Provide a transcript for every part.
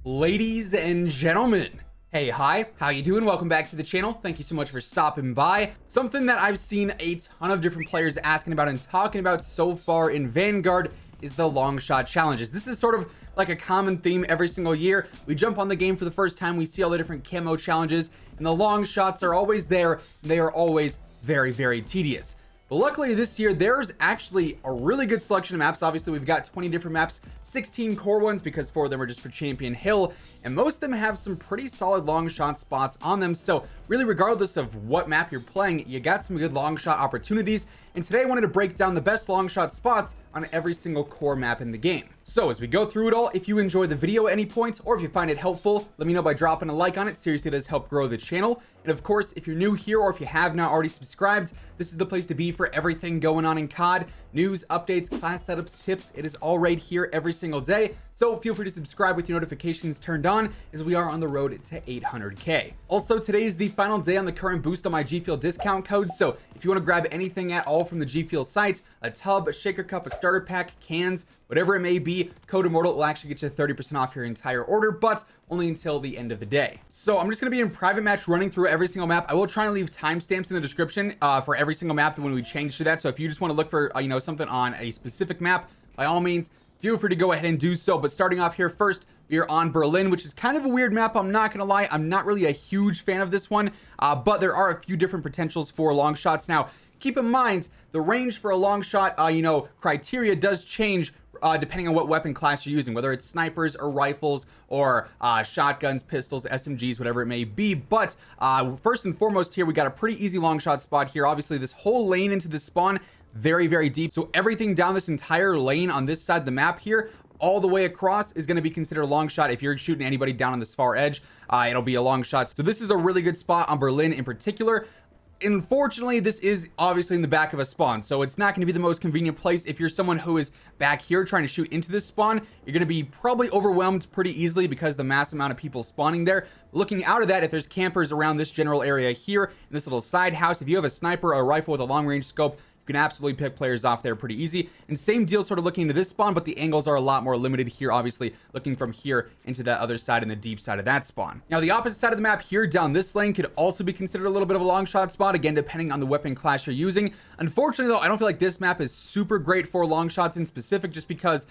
Ladies and gentlemen, hey, hi, how you doing? Welcome back to the channel. Thank you so much for stopping by. Something that I've seen a ton of different players asking about and talking about so far in Vanguard is the long shot challenges. This is sort of like a common theme every single year. We jump on the game for the first time, we see all the different camo challenges, and the long shots are always there, and they are always very, very tedious. But luckily this year, there's actually a really good selection of maps. Obviously, we've got 20 different maps, 16 core ones because 4 of them are just for Champion Hill, and most of them have some pretty solid long shot spots on them. So really, regardless of what map you're playing, you got some good long shot opportunities. And today I wanted to break down the best long shot spots on every single core map in the game. So as we go through it all, if you enjoy the video at any point, or if you find it helpful, let me know by dropping a like on it. Seriously, it does help grow the channel. And of course, if you're new here or if you have not already subscribed, this is the place to be for everything going on in COD. News, updates, class setups, tips, it is all right here every single day. So feel free to subscribe with your notifications turned on as we are on the road to 800K. Also, today is the final day on the current boost on my G Fuel discount code. So if you want to grab anything at all from the G Fuel site, a tub, a shaker cup, a starter pack, cans, whatever it may be, code Immortal will actually get you 30% off your entire order, but only until the end of the day. So I'm just going to be in private match running through every single map. I will try and leave timestamps in the description for every single map when we change to that. So if you just want to look for something on a specific map, by all means feel free to go ahead and do so. But starting off here first, we are on Berlin, which is kind of a weird map. I'm not gonna lie, I'm not really a huge fan of this one, but there are a few different potentials for long shots. Now keep in mind the range for a long shot criteria does change depending on what weapon class you're using, whether it's snipers or rifles or shotguns, pistols, SMGs, whatever it may be. But first and foremost here, we got a pretty easy long shot spot here. Obviously this whole lane into the spawn, very, very deep. So everything down this entire lane on this side of the map here, all the way across, is going to be considered a long shot. If you're shooting anybody down on this far edge, it'll be a long shot. So this is a really good spot on Berlin in particular. Unfortunately, this is obviously in the back of a spawn, so it's not going to be the most convenient place. If you're someone who is back here trying to shoot into this spawn, you're going to be probably overwhelmed pretty easily because the mass amount of people spawning there. Looking out of that, if there's campers around this general area here in this little side house, if you have a sniper or a rifle with a long range scope, you can absolutely pick players off there pretty easy. And same deal sort of looking into this spawn, but the angles are a lot more limited here, obviously looking from here into that other side and the deep side of that spawn. Now the opposite side of the map here down this lane could also be considered a little bit of a long shot spot, again depending on the weapon class you're using. Unfortunately though, I don't feel like this map is super great for long shots in specific, just because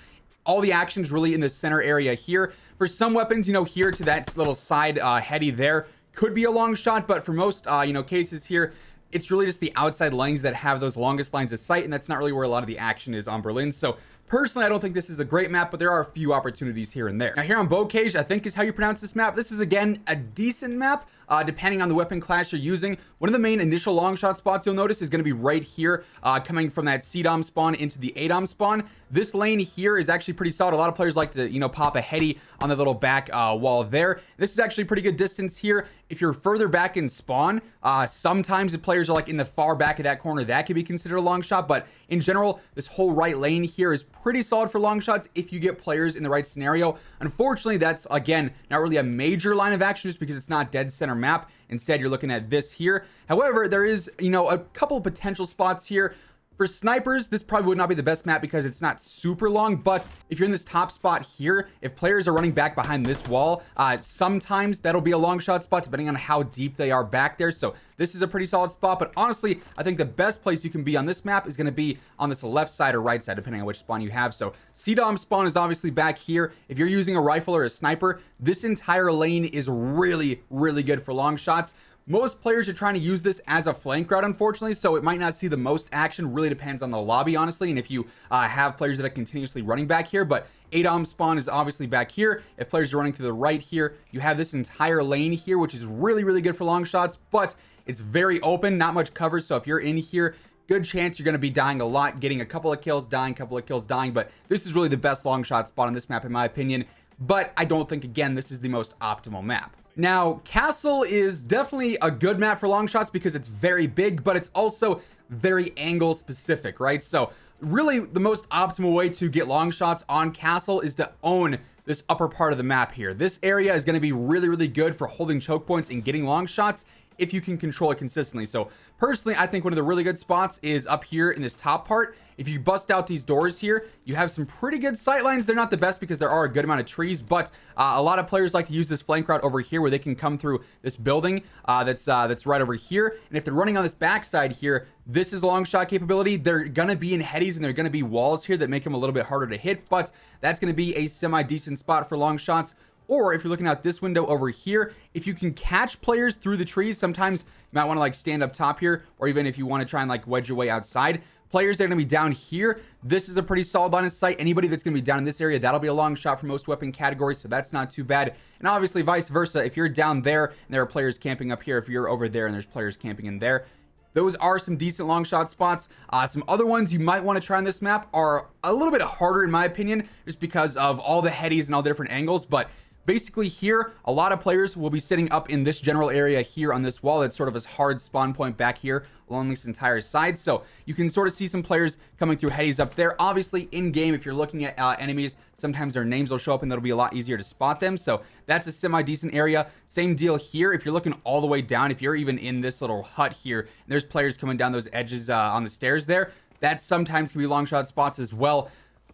all the action is really in the center area here. For some weapons, here to that little side heady there could be a long shot, but for most cases here, it's really just the outside lanes that have those longest lines of sight, and that's not really where a lot of the action is on Berlin. So personally, I don't think this is a great map, but there are a few opportunities here and there. Now here on Bocage, I think is how you pronounce this map. This is again a decent map, depending on the weapon class you're using. One of the main initial long shot spots you'll notice is going to be right here, coming from that CDOM spawn into the ADOM spawn. This lane here is actually pretty solid. A lot of players like to pop a heady on the little back wall there. This is actually pretty good distance here. If you're further back in spawn, sometimes the players are like in the far back of that corner, that could be considered a long shot. But in general, this whole right lane here is pretty solid for long shots if you get players in the right scenario. Unfortunately, that's again not really a major line of action just because it's not dead center map. Instead, you're looking at this here. However, there is a couple of potential spots here. For snipers, this probably would not be the best map because it's not super long, but if you're in this top spot here, if players are running back behind this wall, sometimes that'll be a long shot spot depending on how deep they are back there. So this is a pretty solid spot, but honestly, I think the best place you can be on this map is going to be on this left side or right side, depending on which spawn you have. So CDOM spawn is obviously back here. If you're using a rifle or a sniper, this entire lane is really, really good for long shots. Most players are trying to use this as a flank route, unfortunately, so it might not see the most action. Really depends on the lobby, honestly, and if you have players that are continuously running back here. But ADOM spawn is obviously back here. If players are running to the right here, you have this entire lane here, which is really, really good for long shots, but it's very open, not much cover. So if you're in here, good chance you're going to be dying a lot, getting a couple of kills, dying, but this is really the best long shot spot on this map, in my opinion. But I don't think, again, this is the most optimal map. Now, Castle is definitely a good map for long shots because it's very big, but it's also very angle specific, right? So really the most optimal way to get long shots on Castle is to own this upper part of the map here. This area is going to be really, really good for holding choke points and getting long shots if you can control it consistently. So Personally, I think one of the really good spots is up here in this top part. If you bust out these doors here, you have some pretty good sight lines. They're not the best because there are a good amount of trees, but a lot of players like to use this flank route over here where they can come through this building that's right over here. And if they're running on this backside here, this is long shot capability. They're gonna be in headies and they're gonna be walls here that make them a little bit harder to hit, but that's gonna be a semi-decent spot for long shots. Or if you're looking out this window over here, if you can catch players through the trees, sometimes you might want to like stand up top here, or even if you want to try and like wedge your way outside. Players that are going to be down here, this is a pretty solid line of sight. Anybody that's going to be down in this area, that'll be a long shot for most weapon categories, so that's not too bad. And obviously vice versa, if you're down there and there are players camping up here, if you're over there and there's players camping in there, those are some decent long shot spots. Some other ones you might want to try on this map are a little bit harder in my opinion, just because of all the headies and all the different angles, but basically here, a lot of players will be sitting up in this general area here on this wall. That's sort of a hard spawn point back here along this entire side. So you can sort of see some players coming through headies up there. Obviously in game, if you're looking at enemies, sometimes their names will show up and that'll be a lot easier to spot them. So that's a semi-decent area. Same deal here. If you're looking all the way down, if you're even in this little hut here, and there's players coming down those edges on the stairs there, that sometimes can be long shot spots as well.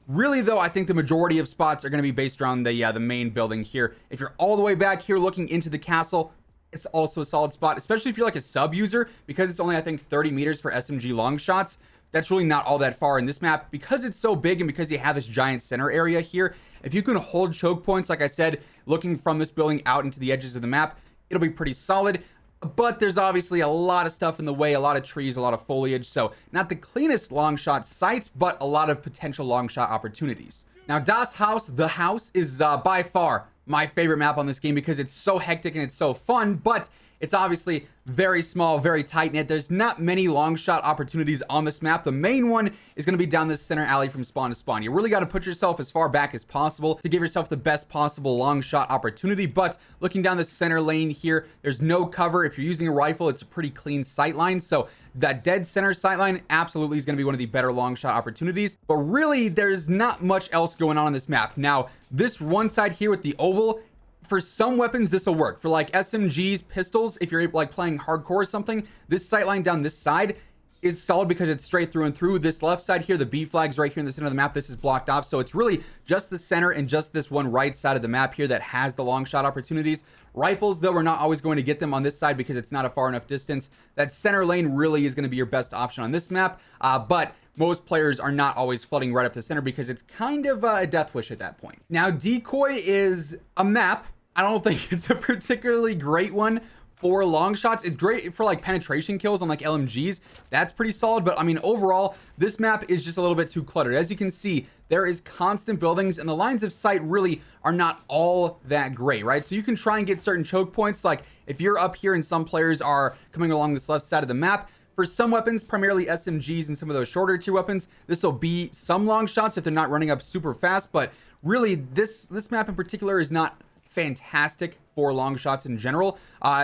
Really though, I think the majority of spots are going to be based around the main building here. If you're all the way back here looking into the castle, it's also a solid spot, especially if you're like a sub user, because it's only I think 30 meters for SMG long shots. That's really not all that far in this map because it's so big and because you have this giant center area here. If you can hold choke points, like I said, looking from this building out into the edges of the map, it'll be pretty solid. But there's obviously a lot of stuff in the way, a lot of trees, a lot of foliage, so not the cleanest long shot sites, but a lot of potential long shot opportunities. Now Das Haus, the house, is by far my favorite map on this game because it's so hectic and it's so fun, but it's obviously very small, very tight knit. There's not many long shot opportunities on this map. The main one is going to be down this center alley from spawn to spawn. You really got to put yourself as far back as possible to give yourself the best possible long shot opportunity. But looking down the center lane here, there's no cover. If you're using a rifle, it's a pretty clean sight line. So that dead center sight line absolutely is going to be one of the better long shot opportunities. But really, there's not much else going on this map. Now, this one side here with the oval, for some weapons this will work. For like SMGs, pistols, if you're like playing hardcore or something, this sight line down this side is solid because it's straight through and through. This left side here, the B flag's right here in the center of the map, this is blocked off, so it's really just the center and just this one right side of the map here that has the long shot opportunities. Rifles though, we're not always going to get them on this side because it's not a far enough distance. That center lane really is going to be your best option on this map, but most players are not always flooding right up the center because it's kind of a death wish at that point. Now Decoy is a map. I don't think it's a particularly great one for long shots. It's great for like penetration kills on like LMGs. That's pretty solid. But I mean, overall, this map is just a little bit too cluttered. As you can see, there is constant buildings and the lines of sight really are not all that great, right? So you can try and get certain choke points. Like if you're up here and some players are coming along this left side of the map, for some weapons, primarily SMGs and some of those shorter tier weapons, this will be some long shots if they're not running up super fast. But really, this map in particular is not fantastic for long shots in general.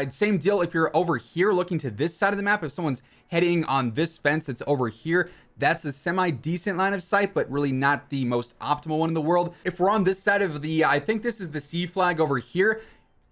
Same deal if you're over here looking to this side of the map. If someone's heading on this fence that's over here, that's a semi-decent line of sight, but really not the most optimal one in the world. If we're on this side of the, I think this is the C flag over here,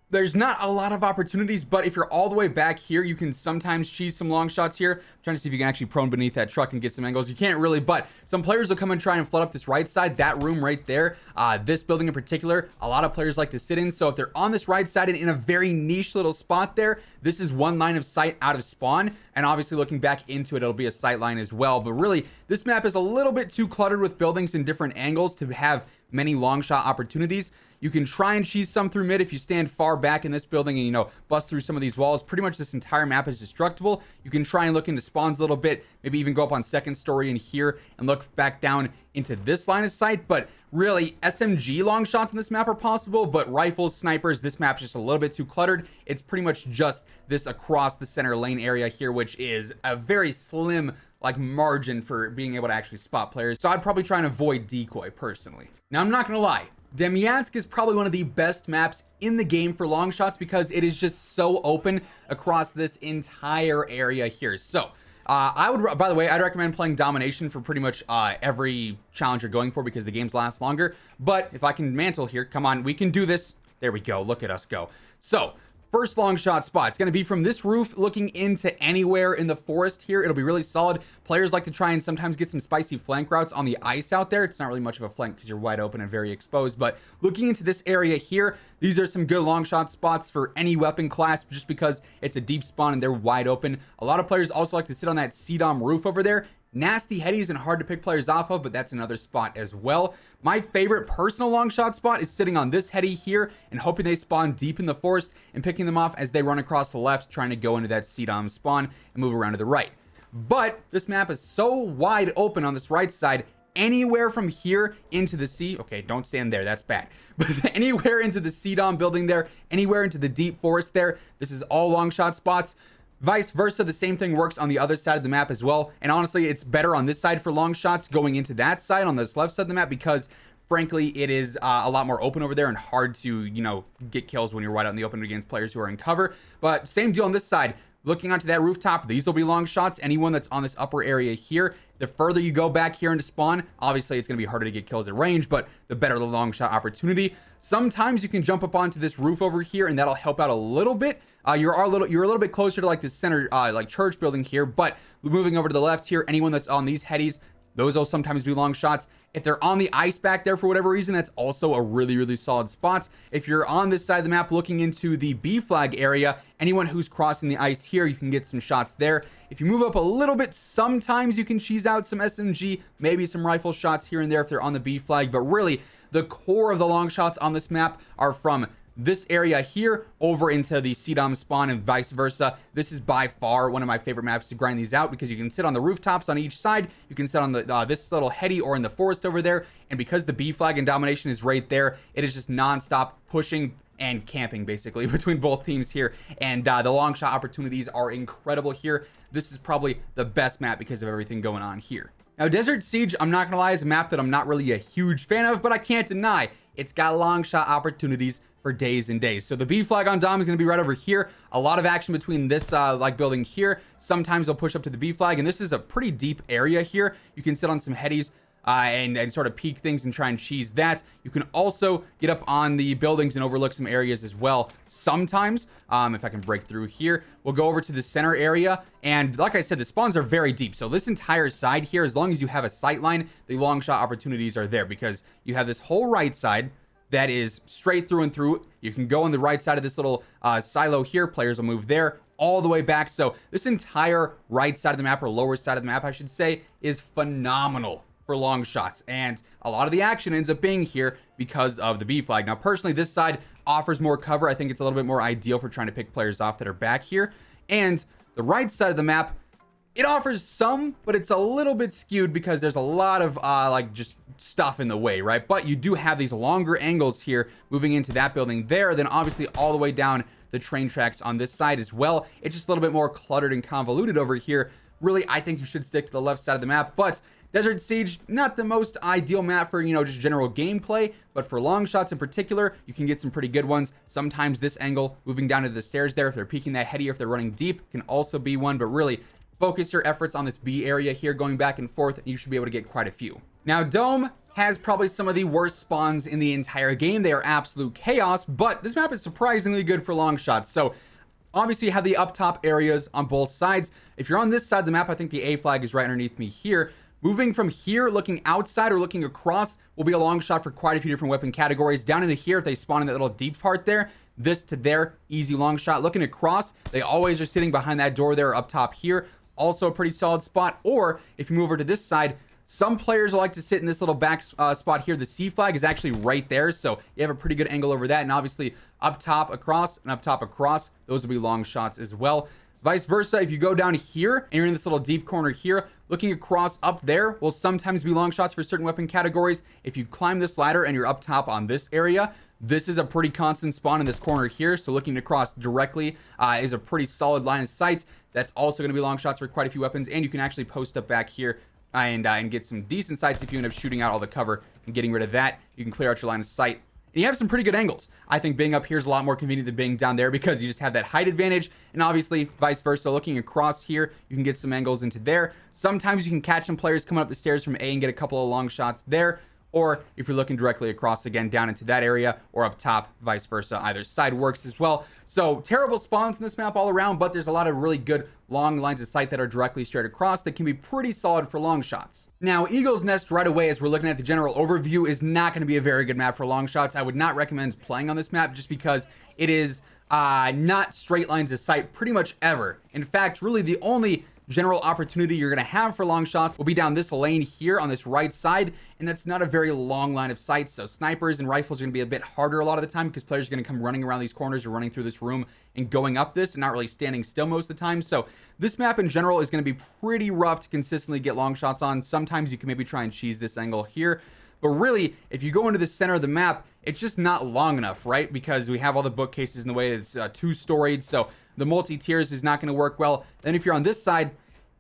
there's not a lot of opportunities, but if you're all the way back here, you can sometimes cheese some long shots here. I'm trying to see if you can actually prone beneath that truck and get some angles. You can't really, but some players will come and try and flood up this right side, that room right there. This building in particular, a lot of players like to sit in. So if they're on this right side and in a very niche little spot there, this is one line of sight out of spawn. And obviously looking back into it, it'll be a sight line as well. But really, this map is a little bit too cluttered with buildings in different angles to have many long shot opportunities. You can try and cheese some through mid if you stand far back in this building and, you know, bust through some of these walls. Pretty much this entire map is destructible. You can try and look into spawns a little bit, maybe even go up on second story in here and look back down into this line of sight. But really, SMG long shots on this map are possible, but rifles, snipers, this map's just a little bit too cluttered. It's pretty much just this across the center lane area here, which is a very slim like margin for being able to actually spot players. So I'd probably try and avoid Decoy personally. Now, I'm not gonna lie, Demyansk is probably one of the best maps in the game for long shots because it is just so open across this entire area here. So I would, by the way, I'd recommend playing domination for pretty much every challenge you're going for because the games last longer. But if I can mantle here, come on, we can do this. There we go. Look at us go. So first long shot spot. It's going to be from this roof looking into anywhere in the forest here. It'll be really solid. Players like to try and sometimes get some spicy flank routes on the ice out there. It's not really much of a flank because you're wide open and very exposed, but looking into this area here, these are some good long shot spots for any weapon class just because it's a deep spawn and they're wide open. A lot of players also like to sit on that CDOM roof over there. Nasty headies and hard to pick players off of, but that's another spot as well. My favorite personal long shot spot is sitting on this heady here and hoping they spawn deep in the forest and picking them off as they run across the left, trying to go into that CDOM spawn and move around to the right. But this map is so wide open on this right side, anywhere from here into the sea. Okay, don't stand there, that's bad. But anywhere into the CDOM building there, anywhere into the deep forest there, this is all long shot spots. Vice versa, the same thing works on the other side of the map as well. And honestly, it's better on this side for long shots going into that side on this left side of the map because frankly, it is a lot more open over there and hard to, you know, get kills when you're wide out in the open against players who are in cover. But same deal on this side. Looking onto that rooftop, these will be long shots. Anyone that's on this upper area here, the further you go back here into spawn, obviously it's going to be harder to get kills at range, but the better the long shot opportunity. Sometimes you can jump up onto this roof over here and that'll help out a little bit. You're a little bit closer to like the center, like church building here, but moving over to the left here, anyone that's on these headies, those will sometimes be long shots. If they're on the ice back there for whatever reason, that's also a really, really solid spot. If you're on this side of the map looking into the B flag area, anyone who's crossing the ice here, you can get some shots there. If you move up a little bit, sometimes you can cheese out some SMG, maybe some rifle shots here and there if they're on the B flag. But really, the core of the long shots on this map are from this area here over into the CDOM spawn and vice versa. This is by far one of my favorite maps to grind these out because you can sit on the rooftops on each side. You can sit on the this little heady or in the forest over there. And because the B flag and domination is right there, it is just nonstop pushing and camping basically between both teams here. And the long shot opportunities are incredible here. This is probably the best map because of everything going on here. Now, Desert Siege, I'm not gonna lie, is a map that I'm not really a huge fan of, but I can't deny it's got long shot opportunities for days and days. So the B flag on Dom is going to be right over here. A lot of action between this like building here. Sometimes they'll push up to the B flag, and this is a pretty deep area here. You can sit on some headies and sort of peek things and try and cheese that. You can also get up on the buildings and overlook some areas as well. Sometimes, if I can break through here, we'll go over to the center area. And like I said, the spawns are very deep. So this entire side here, as long as you have a sight line, the long shot opportunities are there because you have this whole right side that is straight through and through. You can go on the right side of this little silo here. Players will move there all the way back. So this entire right side of the map, or lower side of the map, I should say, is phenomenal for long shots. And a lot of the action ends up being here because of the B flag. Now, personally, this side offers more cover. I think it's a little bit more ideal for trying to pick players off that are back here. And the right side of the map, it offers some, but it's a little bit skewed because there's a lot of like just stuff in the way, right? But you do have these longer angles here moving into that building there, then obviously all the way down the train tracks on this side as well. It's just a little bit more cluttered and convoluted over here. Really, I think you should stick to the left side of the map, but Desert Siege, not the most ideal map for, you know, just general gameplay, but for long shots in particular, you can get some pretty good ones. Sometimes this angle, moving down to the stairs there, if they're peeking that heady or if they're running deep, can also be one, but really focus your efforts on this B area here, going back and forth, and you should be able to get quite a few. Now, Dome has probably some of the worst spawns in the entire game. They are absolute chaos, but this map is surprisingly good for long shots. So obviously you have the up top areas on both sides. If you're on this side of the map, I think the A flag is right underneath me here. Moving from here, looking outside or looking across will be a long shot for quite a few different weapon categories. Down into here, if they spawn in that little deep part there, this to there, easy long shot. Looking across, they always are sitting behind that door there up top here. Also a pretty solid spot. Or if you move over to this side, some players like to sit in this little back spot here. The C flag is actually right there, so you have a pretty good angle over that. And obviously up top across and up top across, those will be long shots as well. Vice versa, if you go down here and you're in this little deep corner here, looking across up there will sometimes be long shots for certain weapon categories. If you climb this ladder and you're up top on this area, this is a pretty constant spawn in this corner here. So looking across directly is a pretty solid line of sight. That's also going to be long shots for quite a few weapons. And you can actually post up back here and get some decent sights if you end up shooting out all the cover and getting rid of that. You can clear out your line of sight. And you have some pretty good angles. I think being up here is a lot more convenient than being down there because you just have that height advantage. And obviously vice versa, looking across here, you can get some angles into there. Sometimes you can catch some players coming up the stairs from A and get a couple of long shots there. or if you're looking directly across, again, down into that area, or up top, vice versa. Either side works as well. So terrible spawns in this map all around, but there's a lot of really good long lines of sight that are directly straight across that can be pretty solid for long shots. Now, Eagle's Nest right away, as we're looking at the general overview, is not going to be a very good map for long shots. I would not recommend playing on this map just because it is not straight lines of sight pretty much ever. In fact, really the only general opportunity you're going to have for long shots will be down this lane here on this right side, and that's not a very long line of sight, so snipers and rifles are going to be a bit harder a lot of the time because players are going to come running around these corners or running through this room and going up this and not really standing still most of the time. So this map in general is going to be pretty rough to consistently get long shots on. Sometimes you can maybe try and cheese this angle here, but really if you go into the center of the map, it's just not long enough, right? Because we have all the bookcases in the way. It's two-storied, so the multi-tiers is not going to work well. Then if you're on this side,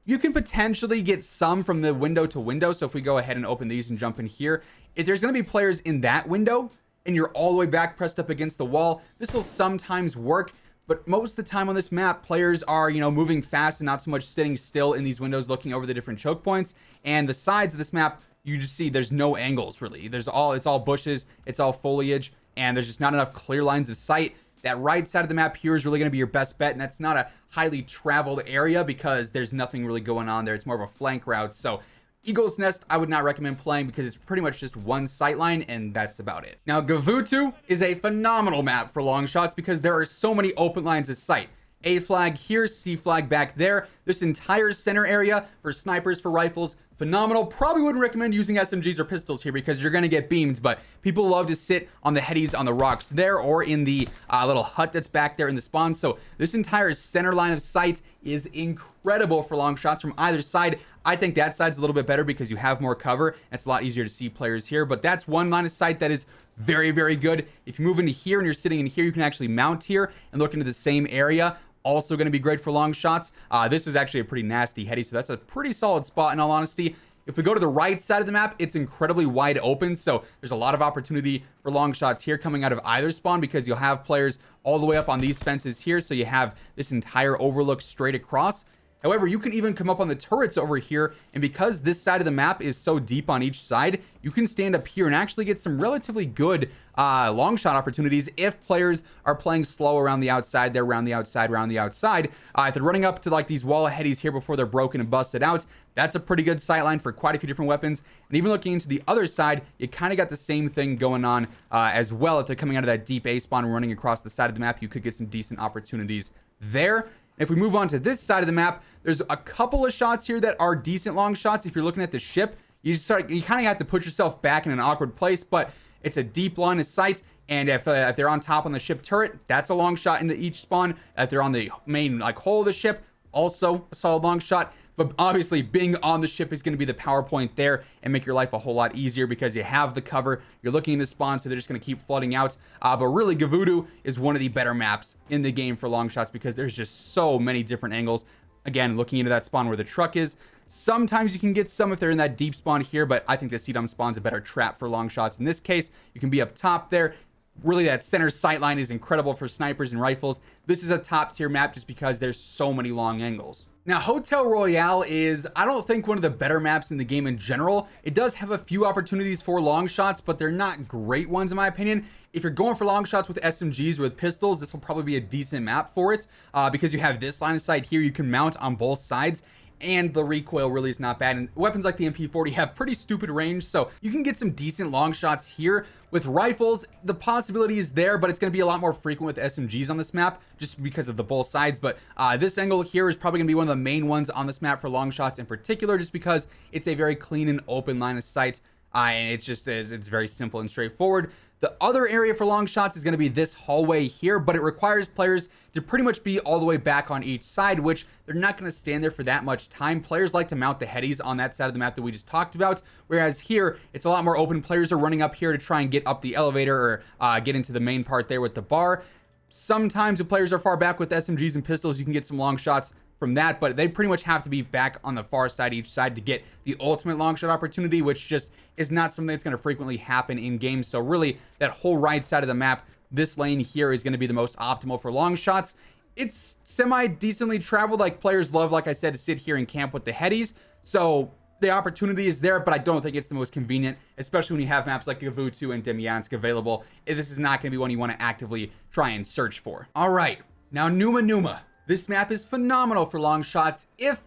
you can potentially get some from the window to window. So if we go ahead and open these and jump in here, if there's going to be players in that window and you're all the way back pressed up against the wall, this will sometimes work. But most of the time on this map, players are, moving fast and not so much sitting still in these windows looking over the different choke points. And the sides of this map, you just see there's no angles really. It's all bushes, it's all foliage, and there's just not enough clear lines of sight. That right side of the map here is really going to be your best bet, and that's not a highly traveled area because there's nothing really going on there. It's more of a flank route. So Eagle's Nest, I would not recommend playing because it's pretty much just one sight line, and that's about it. Now, Gavutu is a phenomenal map for long shots because there are so many open lines of sight. A flag here, C flag back there. This entire center area for snipers, for rifles, phenomenal. Probably wouldn't recommend using SMGs or pistols here because you're going to get beamed, but people love to sit on the headies on the rocks there or in the little hut that's back there in the spawn. So this entire center line of sight is incredible for long shots from either side. I think that side's a little bit better because you have more cover and it's a lot easier to see players here, but that's one line of sight that is very, very good. If you move into here and you're sitting in here, you can actually mount here and look into the same area. Also going to be great for long shots. This is actually a pretty nasty heady, so that's a pretty solid spot in all honesty. If we go to the right side of the map, it's incredibly wide open, so there's a lot of opportunity for long shots here coming out of either spawn because you'll have players all the way up on these fences here, so you have this entire overlook straight across. However, you can even come up on the turrets over here, and because this side of the map is so deep on each side, you can stand up here and actually get some relatively good long shot opportunities if players are playing slow around the outside. They're around the outside, around the outside. If they're running up to like these wall headies here before they're broken and busted out, that's a pretty good sight line for quite a few different weapons. And even looking into the other side, you kind of got the same thing going on as well. If they're coming out of that deep A spawn and running across the side of the map, you could get some decent opportunities there. If we move on to this side of the map, there's a couple of shots here that are decent long shots. If you're looking at the ship, you kind of have to put yourself back in an awkward place, but it's a deep line of sight. And if they're on top on the ship turret, that's a long shot into each spawn. If they're on the main hull of the ship, also a solid long shot. But obviously being on the ship is going to be the power point there and make your life a whole lot easier because you have the cover. You're looking to spawn, so they're just going to keep flooding out. But really, Gavutu is one of the better maps in the game for long shots because there's just so many different angles. Again, looking into that spawn where the truck is. Sometimes you can get some if they're in that deep spawn here, but I think the CDOM spawn's a better trap for long shots. In this case, you can be up top there. Really, that center sight line is incredible for snipers and rifles. This is a top tier map just because there's so many long angles. Now, Hotel Royale is, I don't think, one of the better maps in the game in general. It does have a few opportunities for long shots, but they're not great ones in my opinion. If you're going for long shots with SMGs or with pistols, this will probably be a decent map for it because you have this line of sight here you can mount on both sides. And the recoil really is not bad. And weapons like the MP40 have pretty stupid range, so you can get some decent long shots here. With rifles, the possibility is there, but it's going to be a lot more frequent with SMGs on this map just because of the both sides. But this angle here is probably going to be one of the main ones on this map for long shots in particular, just because it's a very clean and open line of sight. And it's very simple and straightforward. The other area for long shots is going to be this hallway here, but it requires players to pretty much be all the way back on each side, which they're not going to stand there for that much time. Players like to mount the headies on that side of the map that we just talked about, whereas here, it's a lot more open. Players are running up here to try and get up the elevator or get into the main part there with the bar. Sometimes if players are far back with SMGs and pistols, you can get some long shots from that, but they pretty much have to be back on the far side each side to get the ultimate long shot opportunity, which just is not something that's going to frequently happen in games. So really, that whole right side of the map, this lane here is going to be the most optimal for long shots. It's semi decently traveled. Like, players love, like I said, to sit here and camp with the headies. So The opportunity is there, but I don't think it's the most convenient, especially when you have maps like Gavutu and Demyansk available. This is not going to be one you want to actively try and search for. All right, now Numa. This map is phenomenal for long shots if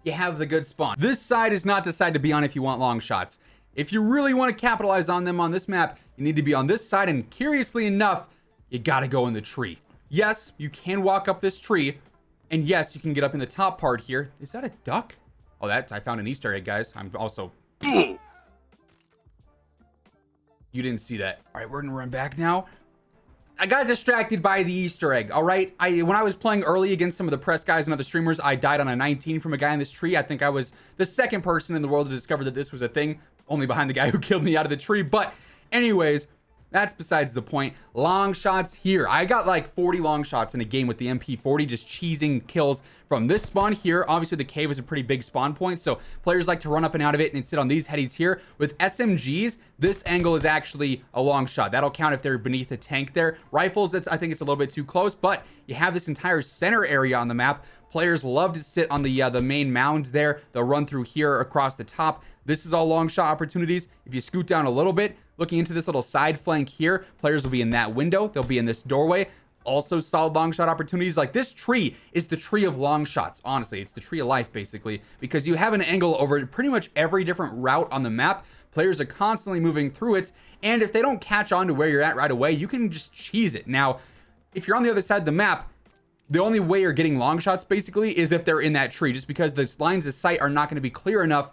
you have the good spawn. This side is not the side to be on if you want long shots. If you really want to capitalize on them on this map, you need to be on this side, and curiously enough, you got to go in the tree. Yes, you can walk up this tree, and yes, you can get up in the top part here. Is that a duck? Oh, I found an Easter egg, guys. I'm also... You didn't see that. All right, we're gonna run back now. I got distracted by the Easter egg, all right? When I was playing early against some of the press guys and other streamers, I died on a 19 from a guy in this tree. I think I was the second person in the world to discover that this was a thing, only behind the guy who killed me out of the tree. But anyways, that's besides the point. Long shots here. I got like 40 long shots in a game with the MP40, just cheesing kills from this spawn here. Obviously, the cave is a pretty big spawn point, so players like to run up and out of it and sit on these headies here. With SMGs, this angle is actually a long shot. That'll count if they're beneath a tank there. Rifles, I think it's a little bit too close, but you have this entire center area on the map. Players love to sit on the main mounds there. They'll run through here across the top. This is all long shot opportunities. If you scoot down a little bit, looking into this little side flank here, players will be in that window. They'll be in this doorway. Also solid long shot opportunities. Like, this tree is the tree of long shots. Honestly, it's the tree of life basically, because you have an angle over pretty much every different route on the map. Players are constantly moving through it, and if they don't catch on to where you're at right away, you can just cheese it. Now, if you're on the other side of the map, the only way you're getting long shots basically is if they're in that tree, just because the lines of sight are not going to be clear enough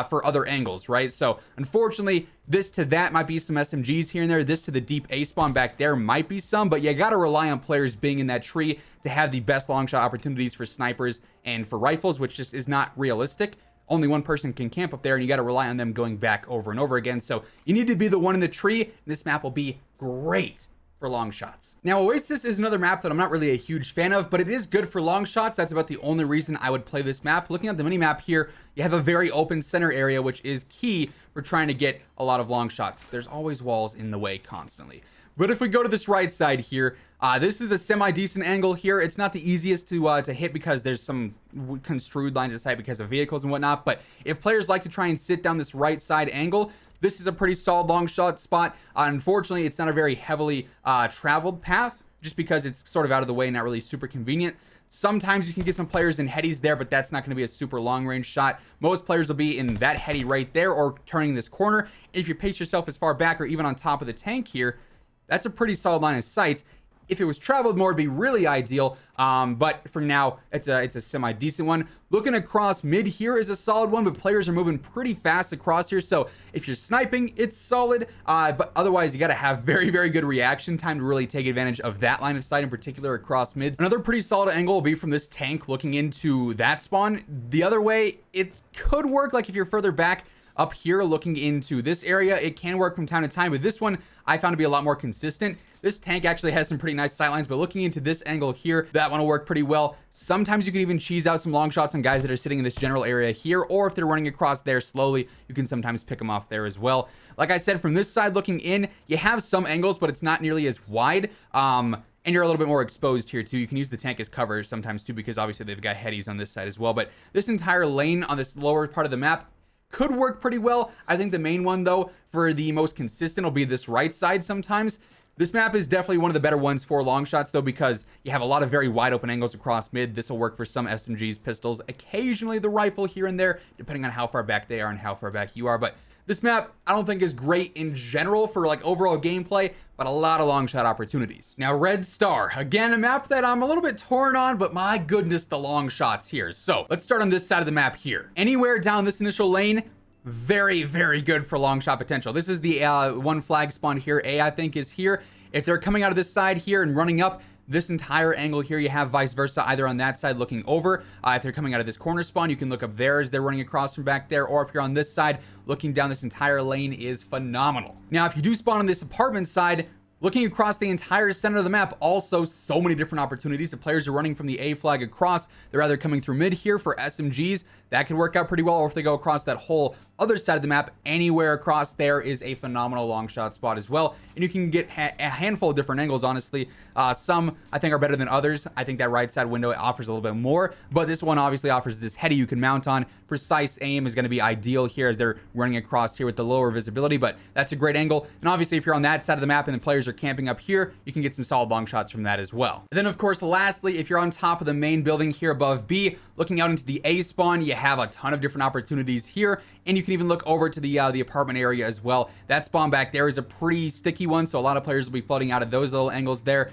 for other angles, right? So unfortunately, this to that might be some SMGs here and there. This to the deep A spawn back there might be some, but you got to rely on players being in that tree to have the best long shot opportunities for snipers and for rifles, which just is not realistic. Only one person can camp up there, and you got to rely on them going back over and over again. So you need to be the one in the tree, and this map will be great for long shots. Now, Oasis is another map that I'm not really a huge fan of, but it is good for long shots. That's about the only reason I would play this map. Looking at the mini map here, you have a very open center area, which is key for trying to get a lot of long shots. There's always walls in the way constantly. But if we go to this right side here, this is a semi-decent angle here. It's not the easiest to hit because there's some construed lines of sight because of vehicles and whatnot. But if players like to try and sit down this right side angle, this is a pretty solid long shot spot. Unfortunately, it's not a very heavily traveled path, just because it's sort of out of the way and not really super convenient. Sometimes you can get some players in headies there, but that's not going to be a super long range shot. Most players will be in that heady right there or turning this corner. If you pace yourself as far back or even on top of the tank here, that's a pretty solid line of sight. If it was traveled more, it'd be really ideal. But for now, it's a semi-decent one. Looking across mid here is a solid one, but players are moving pretty fast across here. So if you're sniping, it's solid. But otherwise, you got to have very, very good reaction time to really take advantage of that line of sight, in particular across mids. Another pretty solid angle will be from this tank looking into that spawn. The other way, it could work like if you're further back up here looking into this area. It can work from time to time, but this one I found to be a lot more consistent. This tank actually has some pretty nice sightlines, but looking into this angle here, that one will work pretty well. Sometimes you can even cheese out some long shots on guys that are sitting in this general area here, or if they're running across there slowly, you can sometimes pick them off there as well. Like I said, from this side looking in, you have some angles, but it's not nearly as wide. And you're a little bit more exposed here too. You can use the tank as cover sometimes too, because obviously they've got headies on this side as well. But this entire lane on this lower part of the map could work pretty well. I think the main one though, for the most consistent, will be this right side sometimes. This map is definitely one of the better ones for long shots though, because you have a lot of very wide open angles across mid. This will work for some SMGs, pistols, occasionally the rifle here and there, depending on how far back they are and how far back you are. But this map, I don't think is great in general for like overall gameplay, but a lot of long shot opportunities. Now, Red Star, again, a map that I'm a little bit torn on, but my goodness, the long shots here. So let's start on this side of the map here. Anywhere down this initial lane, very, very good for long shot potential. This is the one flag spawn here. A, I think, is here. If they're coming out of this side here and running up, this entire angle here, you have vice versa, either on that side looking over. If they're coming out of this corner spawn, you can look up there as they're running across from back there, or if you're on this side, looking down this entire lane is phenomenal. Now, if you do spawn on this apartment side, looking across the entire center of the map, also so many different opportunities. The players are running from the A flag across. They're either coming through mid here for SMGs. that could work out pretty well. Or if they go across that whole other side of the map, anywhere across there is a phenomenal long shot spot as well. And you can get a handful of different angles, honestly. Some I think are better than others. I think that right side window offers a little bit more, but this one obviously offers this heady you can mount on. Precise aim is going to be ideal here as they're running across here with the lower visibility, but that's a great angle. And obviously if you're on that side of the map and the players are camping up here, you can get some solid long shots from that as well. And then of course, lastly, if you're on top of the main building here above B, looking out into the A spawn, you have a ton of different opportunities here. And you can even look over to the apartment area as well. That spawn back there is a pretty sticky one, so a lot of players will be floating out of those little angles there.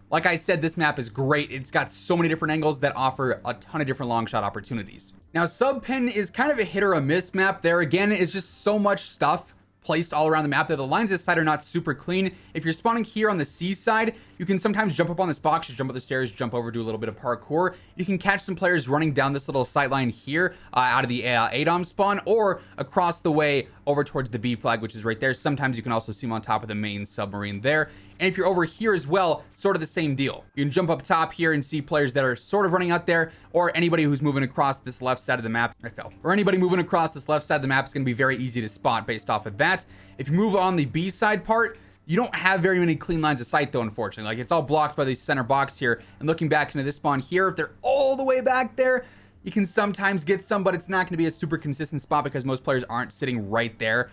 Like I said, this map is great. It's got so many different angles that offer a ton of different long shot opportunities. Now, Sub Pen is kind of a hit or a miss map. There again is just so much stuff placed all around the map that the lines this side are not super clean. If you're spawning here on the C side, you can sometimes jump up on this box, just jump up the stairs, jump over, do a little bit of parkour. You can catch some players running down this little sight line here out of the ADOM spawn, or across the way over towards the B flag, which is right there. Sometimes you can also see them on top of the main submarine there. And if you're over here as well, sort of the same deal. You can jump up top here and see players that are sort of running out there, or anybody who's moving across this left side of the map. I fell. Or anybody moving across this left side of the map is going to be very easy to spot based off of that. If you move on the B side part, you don't have very many clean lines of sight though, unfortunately. Like, it's all blocked by the center box here. And looking back into this spawn here, if they're all the way back there, you can sometimes get some, but it's not going to be a super consistent spot because most players aren't sitting right there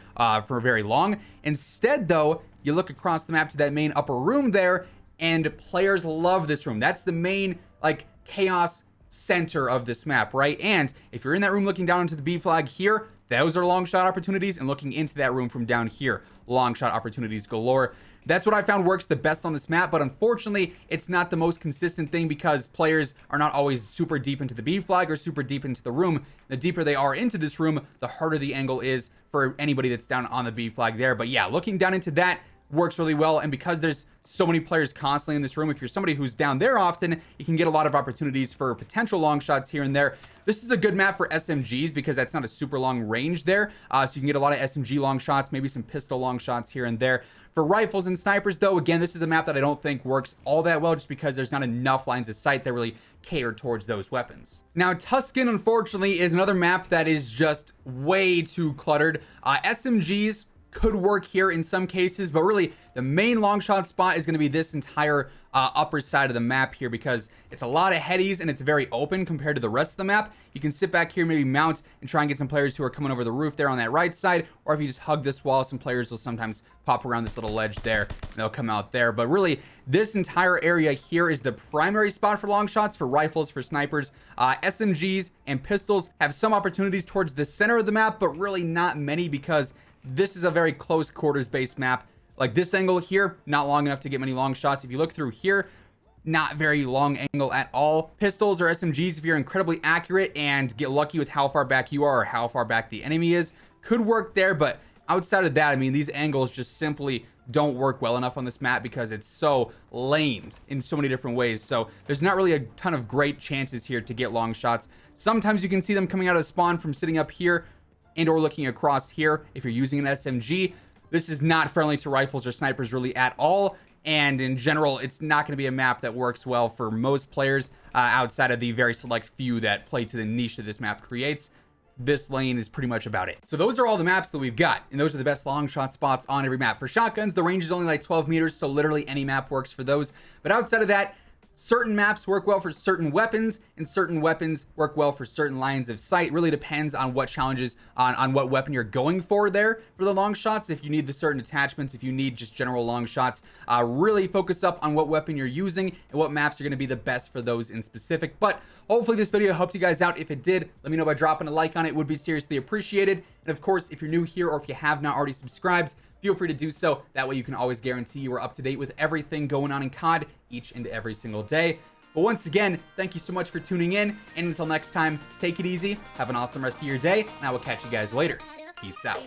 for very long. Instead though, you look across the map to that main upper room there, and players love this room. That's the main like chaos center of this map, right? And if you're in that room looking down into the B flag here, those are long shot opportunities, and looking into that room from down here, long shot opportunities galore. That's what I found works the best on this map, but unfortunately, it's not the most consistent thing because players are not always super deep into the B flag or super deep into the room. The deeper they are into this room, the harder the angle is for anybody that's down on the B flag there. But yeah, looking down into that works really well, and because there's so many players constantly in this room, if you're somebody who's down there often, you can get a lot of opportunities for potential long shots here and there. This is a good map for SMGs because that's not a super long range there, so you can get a lot of SMG long shots, maybe some pistol long shots here and there. For rifles and snipers though, again, this is a map that I don't think works all that well just because there's not enough lines of sight that really cater towards those weapons. Now, Tuscan, unfortunately, is another map that is just way too cluttered. SMGs could work here in some cases, but really the main long shot spot is going to be this entire upper side of the map here because it's a lot of headies and it's very open compared to the rest of the map. You can sit back here, maybe mount and try and get some players who are coming over the roof there on that right side, or if you just hug this wall, some players will sometimes pop around this little ledge there and they'll come out there. But really, this entire area here is the primary spot for long shots, for rifles, for snipers. SMGs and pistols have some opportunities towards the center of the map, but really not many because this is a very close quarters based map. Like this angle here, not long enough to get many long shots. If you look through here, not very long angle at all. Pistols or SMGs, if you're incredibly accurate and get lucky with how far back you are or how far back the enemy is, could work there. But outside of that, I mean, these angles just simply don't work well enough on this map because it's so laned in so many different ways. So there's not really a ton of great chances here to get long shots. Sometimes you can see them coming out of spawn from sitting up here and or looking across here. If you're using an SMG, this is not friendly to rifles or snipers really at all, and in general it's not going to be a map that works well for most players outside of the very select few that play to the niche that this map creates. This lane is pretty much about it. So those are all the maps that we've got, and those are the best long shot spots on every map. For shotguns, the range is only like 12 meters, so literally any map works for those. But outside of that, certain maps work well for certain weapons, and certain weapons work well for certain lines of sight. Really depends on what challenges, on what weapon you're going for there for the long shots. If you need the certain attachments, if you need just general long shots, really focus up on what weapon you're using and what maps are going to be the best for those in specific. But hopefully this video helped you guys out. If it did, let me know by dropping a like on it. It would be seriously appreciated. And of course, if you're new here or if you have not already subscribed, feel free to do so. That way you can always guarantee you are up to date with everything going on in COD each and every single day. But once again, thank you so much for tuning in. And until next time, take it easy. Have an awesome rest of your day. And I will catch you guys later. Peace out.